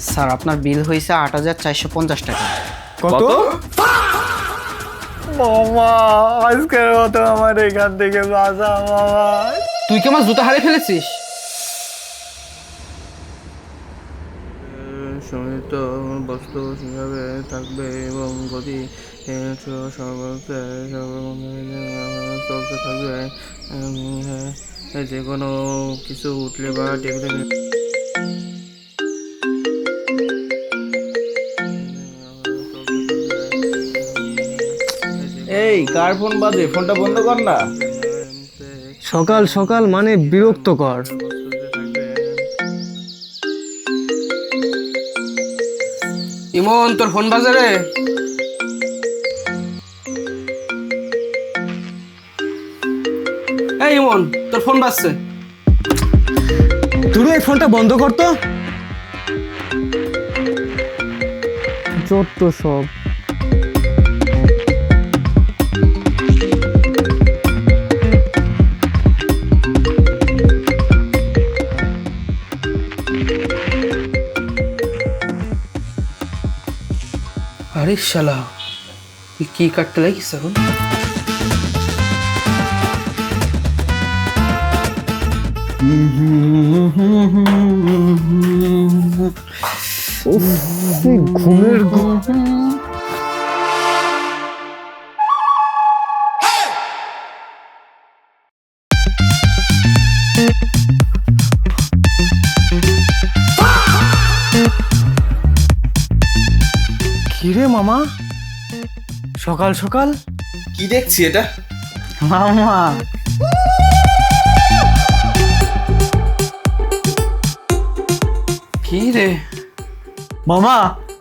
Sir আপনার বিল হয়েছে ৮,৪৫০ টাকা। কত? মামা আজকের মতো আমার এখান থেকে বাঁচা মামা। তুই কি আমার জুতা হারিয়ে ফেলেছিস? সমিত বস্তু সেভাবে থাকবে এবং গতি চলতে থাকবে। যে কোনো কিছু উঠলে বা টেবিলে এই কার ফোন বাজে? ফোনটা বন্ধ কর না। সকাল সকাল মানে বিরক্তকর। ইমন তোর ফোন বাজে রে। এই ইমন তোর ফোন বাজছে। তুই এই ফোনটা বন্ধ করতো। যত সব আরে শালা তুই কি কাটতে লাগিস এখন? ঘুমের কিরে মামা সকাল সকাল কি দেখছি এটা? মামা কি রে? মামা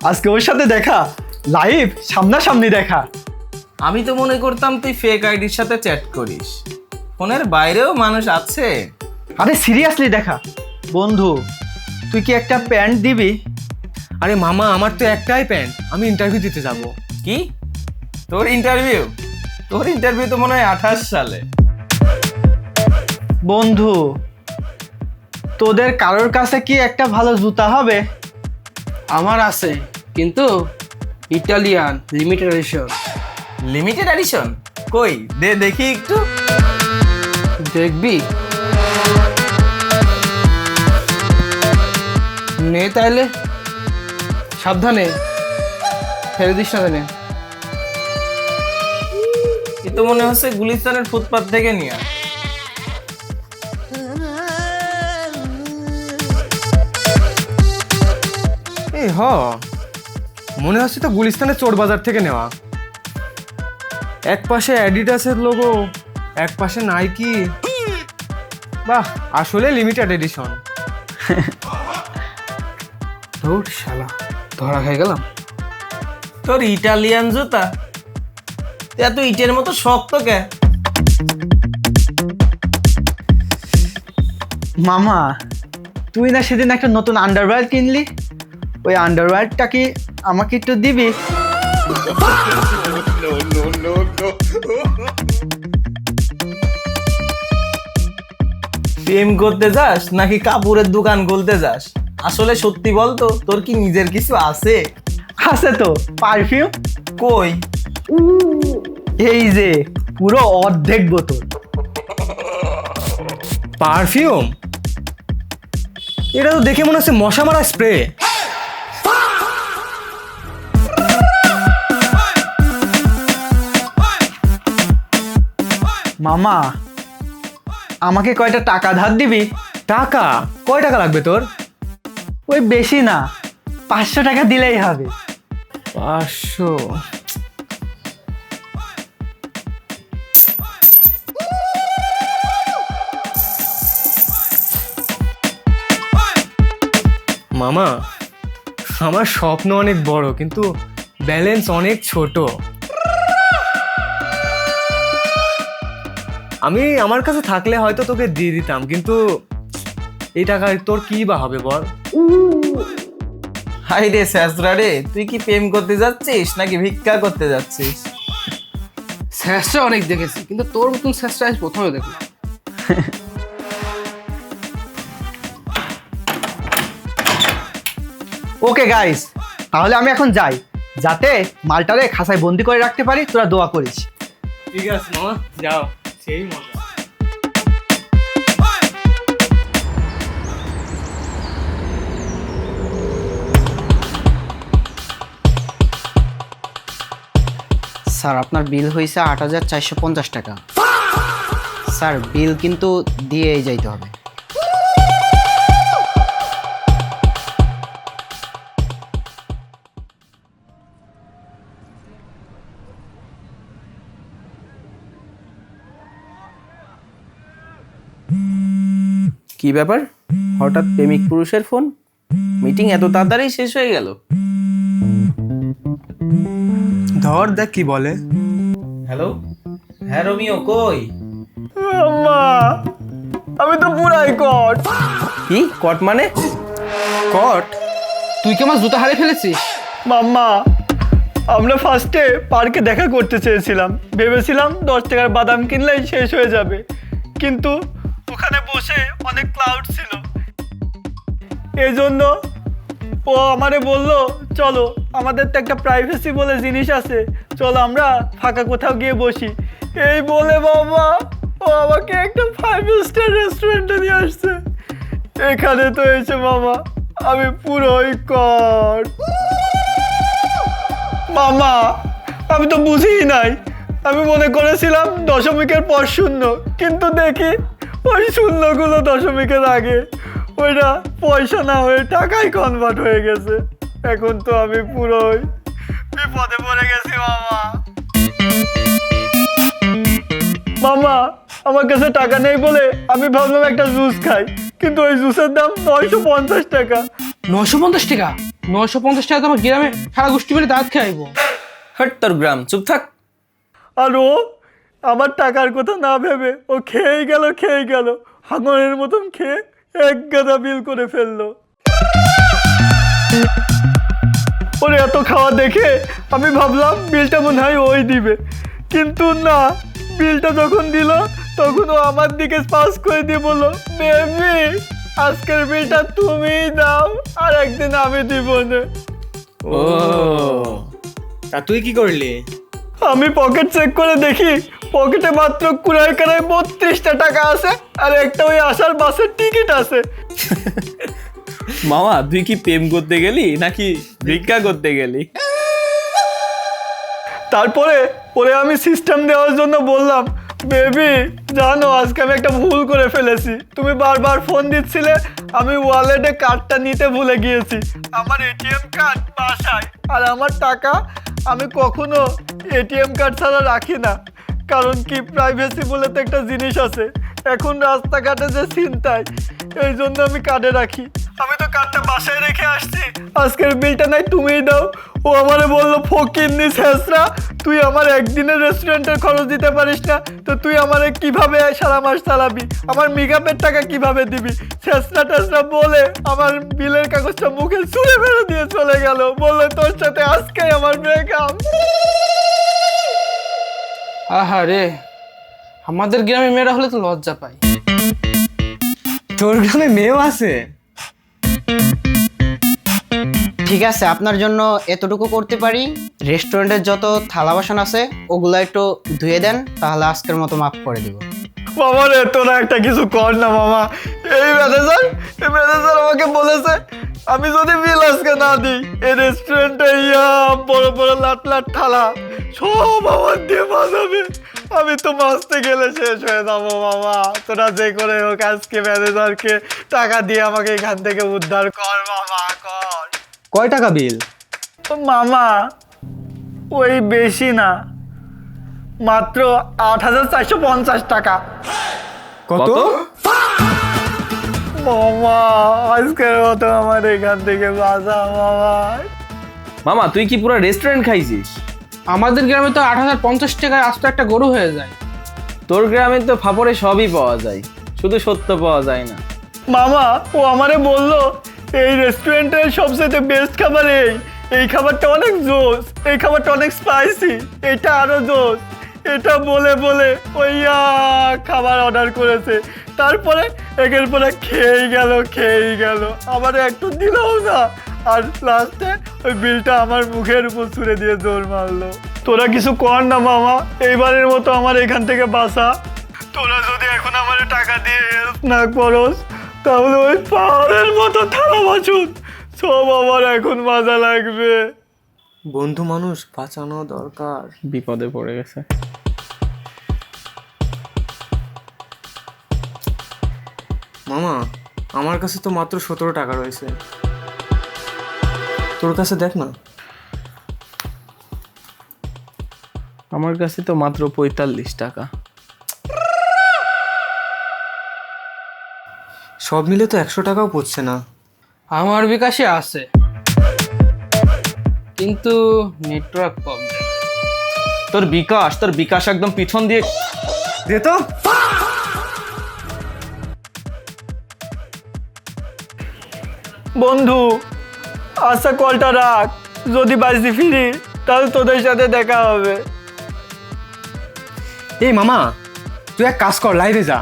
আজকে ওর সাথে দেখা, লাইভ সামনাসামনি দেখা। আমি তো মনে করতাম তুই ফেক আইডির সাথে চ্যাট করিস। ফোনের বাইরেও মানুষ আছে। আরে সিরিয়াসলি দেখা। বন্ধু তুই কি একটা প্যান্ট দিবি? আরে মামা আমার তো একটাই প্যান্ট, আমি ইন্টারভিউ দিতে যাব। কি তোর ইন্টারভিউ? তোর ইন্টারভিউ তো মনে হয় 28 সালে। বন্ধু তোদের কারোর কাছে কি একটা ভালো জুতা হবে? আমার আছে কিন্তু Italian limited edition. Limited edition? কই দে দেখি একটু। দেখবি? নে তাইলে, সাবধানে ফেলে দিস না জানে। এ তো মনে হচ্ছে গুলিস্তানের ফুটপাত থেকে নিয়ে। এই মনে হচ্ছে তো গুলিস্তানের চোর বাজার থেকে নেওয়া। এক পাশে অ্যাডিডাসের লোগো, এক পাশে নাইকি। বাহ, আসলে লিমিটেড এডিশন। ধুর শালা, ধরা খেয়ে গেলাম। তোর ইটালিয়ান জুতা এত ইটের মতো শক্ত কে? মামা তুই না সেদিন একটা নতুন আন্ডারওয়্যার কিনলি, ওই আন্ডারওয়্যারটা কি আমাকে একটু দিবি? প্রেম করতে যাস নাকি কাপড়ের দোকান খুলতে যাস? আসলে সত্যি বলতো তোর কি নিজের কিছু আছে? আছে তো, পারফিউম। কই? এই যে পুরো অর্ধেক বোতল। পারফিউম? এটা তো দেখে মনে হচ্ছে মশা মারা স্প্রে। মামা আমাকে কয়টা টাকা ধার দিবি? টাকা? কয় টাকা লাগবে তোর? ওই বেশি না, 500 টাকা দিলেই হবে। 500? মামা আমার স্বপ্ন অনেক বড় কিন্তু ব্যালেন্স অনেক ছোট। আমি আমার কাছে থাকলে হয়তো তোকে দিয়ে দিতাম, কিন্তু এই টাকায় তোর কি বা হবে বল? হাই রে স্যাসরা রে, তুই কি প্রেম করতে যাচ্ছিস নাকি ভিক্ষা করতে যাচ্ছিস? স্যাসটা অনেক দেখেছি কিন্তু তোর মতন স্যাসটা আজ প্রথমে দেখলাম। ওকে গাইস, তাহলে আমি এখন যাই, যাতে মালটারে খাসায় বন্দি করে রাখতে পারি। তোরা দোয়া করিস। ঠিক আছে মামা, যাও, সেই মজা। স্যার আপনার বিল হয়েছে ৮,৪৫০ টাকা। স্যার বিল কিন্তু দিয়েই যাইতে হবে। কি ব্যাপার, হঠাৎ প্রেমিক পুরুষের ফোন? মিটিং এত তাড়াতাড়ি শেষ হয়ে গেল? ধর দেখ কি বলে। হ্যালো, হ্যাঁ রোমিও, কই? আমি তো পুরাই কট। কি কট মানে? কট? তুই কি আমার জুতা হারিয়ে ফেলেছিস? মাম্মা, আমরা ফার্স্টে পার্কে দেখা করতে চেয়েছিলাম, ভেবেছিলাম 10 টাকার বাদাম কিনলেই শেষ হয়ে যাবে, কিন্তু ওখানে বসে অনেক ক্লাউড ছিল। এই জন্য ও আমারে বলল, চলো আমাদের তো একটা প্রাইভেসি বলে জিনিস আছে, চলো আমরা ফাঁকা কোথাও গিয়ে বসি। এই বলে বাবা ও আমাকে একটা 5 স্টার রেস্টুরেন্টে নিয়ে আসছে। এখানে তো এসে বাবা আমি পুরোই কট। মামা, আমি তো বুঝিই নাই, আমি মনে করেছিলাম দশমিকের পর শূন্য, কিন্তু দেখি ওই শূন্যগুলো দশমিকের আগে, ওইটা পয়সা না হয়ে টাকায় কনভার্ট হয়ে গেছে। এখন তো আমি পুরোই বিপদে পড়ে গেছি মামা। মামা, আমার কাছে টাকা নেই বলে আমি ভাবলাম একটা জুস খাই, কিন্তু ওই জুসের দাম 950 টাকা। 950 টাকা? 950 টাকা তো আমার গ্রামে সারা গোষ্ঠী মিলে দাঁত খাইবো। হট তোর গ্রাম, চুপ থাক। আর ও আমার টাকার কথা না ভেবে ও খেয়েই গেল হাঙরের মতন খেয়ে এক গাদা বিল করে ফেললো। ওর এত খাওয়া দেখে আমি ভাবলাম বিলটা মনে হয় ওই দিবে, কিন্তু না, বিলটা যখন দিল তখন ও আমার দিকে পাস করে দিয়ে বললো, বেবি আজকের বিলটা তুমিই দাও, আর একদিন আমি দিব না। ও, তা তুই কি করলি? আমি পকেট চেক করে দেখি পকেটে মাত্র কুড়াই 32টা টাকা আছে, আর একটা ওই আসার বাসের টিকিট আছে। মামা, তুই কি প্রেম করতে গেলি নাকি ভিক্ষা করতে গেলি? তারপরে ওরে আমি সিস্টেম দেওয়ার জন্য বললাম, বেবি জানো আজকে আমি একটা ভুল করে ফেলেছি, তুমি বারবার ফোন দিচ্ছিলে, আমি ওয়ালেটে কার্ডটা নিতে ভুলে গিয়েছি, আমার এটিএম কার্ড বাসায়, আর আমার টাকা আমি কখনো এটিএম কার্ড ছাড়া রাখি না, কারণ কি প্রাইভেসি বলে তো একটা জিনিস আছে, এখন রাস্তাঘাটে যে ছিনতাই, এই জন্য আমি কার্ডে রাখি। আমি তো কার্ডটা বাসায় রেখে আসছি, আজকের বিলটা নাই তুমিই দাও। ও আমারে বললো, ফকিন্নি ছেঁচড়া, তুই আমার একদিনের রেস্টুরেন্টের খরচ দিতে পারিস না, তো তুই আমারে কিভাবে সারা মাস চালাবি, আমার মেকআপের টাকা কিভাবে দিবি? ছেঁচড়া টেচড়া বলে আমার বিলের কাগজটা মুখে ছুঁড়ে ফেলে দিয়ে চলে গেল, বললো তোর সাথে আজকেই আমার ব্রেকআপ। আহা রে, আমাদের গ্রামে মেয়েরা হলে তো লজ্জা পায়। তোর গ্রামে মেয়েও আছে? ঠিক আছে, আপনার জন্য এতটুকু করতে পারি, রেস্টুরেন্টের যত থালা বাসন আছে ওগুলো একটু ধুয়ে দেন, তাহলে আজকের মতো মাফ করে দিব। মামা রে, তোরা একটা কিছু কর না মামা। এই ম্যানেজার আমাকে বলেছে আমি যদি বিল আজকে না দিই, এই রেস্টুরেন্টে বড় বড় লাট লাট থালা সব আমার দিয়ে বাজাবে, আমি তো মাসতে গেলে শেষ হয়ে যাবো। মামা তোরা যে করে হোক আজকে ম্যানেজারকে টাকা দিয়ে আমাকে এখান থেকে উদ্ধার কর মামা, কর। কয় টাকা বিল? মামা ওই বেশি না, মাত্র 8,450 টাকা। কত? মামা আজকের মতো আমার এখান থেকে বাঁচা মামা। মামা, তুই কি পুরো রেস্টুরেন্ট খাইছিস? আমাদের গ্রামে তো 8,050 টাকায় আস্ত একটা গরু হয়ে যায়। তোর গ্রামে তো ফাপড়ে সবই পাওয়া যায়, শুধু সত্য পাওয়া যায় না। মামা ও আমারে বললো এই রেস্টুরেন্টের সবচেয়ে বেস্ট খাবার এই খাবারটা অনেক জোস, এই খাবারটা অনেক স্পাইসি, এটা আরো জোস, এটা বলে বলে ওই খাবার অর্ডার করেছে, তারপরে একের পরে খেয়েই গেল, আমার একটু দিলও না, আর লাস্টে ওই বিলটা আমার মুখের উপর ছুঁড়ে দিয়ে দৌড় মারলো। তোরা কিছু কর না মামা, এইবারের মতো আমার এখান থেকে বাঁচা। তোরা যদি এখন আমার টাকা দিয়ে হেল্প না করস তাহলে ওই পাহাড়ের মতো থালা বাসন সব আমার এখন মজা লাগবে। বন্ধু মানুষ বাঁচানো দরকার। বিপদে পড়ে গেছে। মামা, আমার কাছে তো মাত্র 17 টাকা রয়েছে, তোর কাছে দেখ না। আমার কাছে তো মাত্র 45 টাকা। সব মিলে তো 100 টাকাও পড়ছে না। আমার বিকাশে আছে, কিন্তু নেটওয়ার্ক প্রবলেম। তোর বিকাশ একদম পিছন দিয়ে দে তো। বন্ধু আচ্ছা কলটা রাখ, যদি বাঁচি ফিরি তাহলে তোদের সাথে দেখা হবে। এই মামা, তুই এক কাজ কর, লাইভে যা।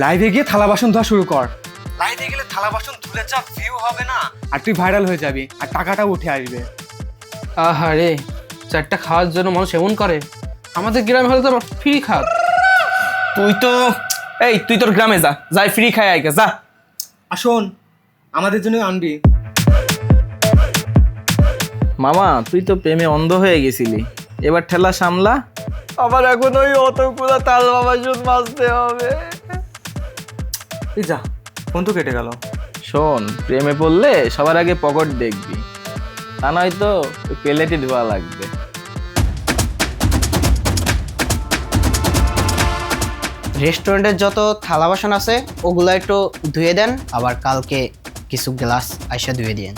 লাইভে গিয়ে থালা বাসন ধোয়া শুরু কর। লাইভে গেলে থালা বাসন ধুলে যা ভিউ হবে না, আর তুই ভাইরাল হয়ে যাবি আর টাকাটাও উঠে আসবে। আহারে, চারটা খাওয়ার জন্য মানুষ এমন করে। আমাদের গ্রামে হলে তো ফ্রি খাওয়া। তুই তোর গ্রামে যা, যাই ফ্রি খাই আইকে যা। আসুন, আমাদের জন্য আনবি। মামা তুই তো প্রেমে অন্ধ হয়ে গেছিলি, এবার ঠেলা সামলা। আবার এখন ওই অতগুলো তাল বাসন মাজতে হবে। এই যা, ফোন তো কেটে গেল। শোন, প্রেমে পড়লে সবার আগে পকেট দেখবি, তা নয় তো প্লেটে ধোয়া লাগবে। রেস্টুরেন্টের যত থালা বাসন আছে ওগুলো একটু ধুয়ে দেন, আবার কালকে কিছু গ্লাস আইসা ধুয়ে দিয়েন।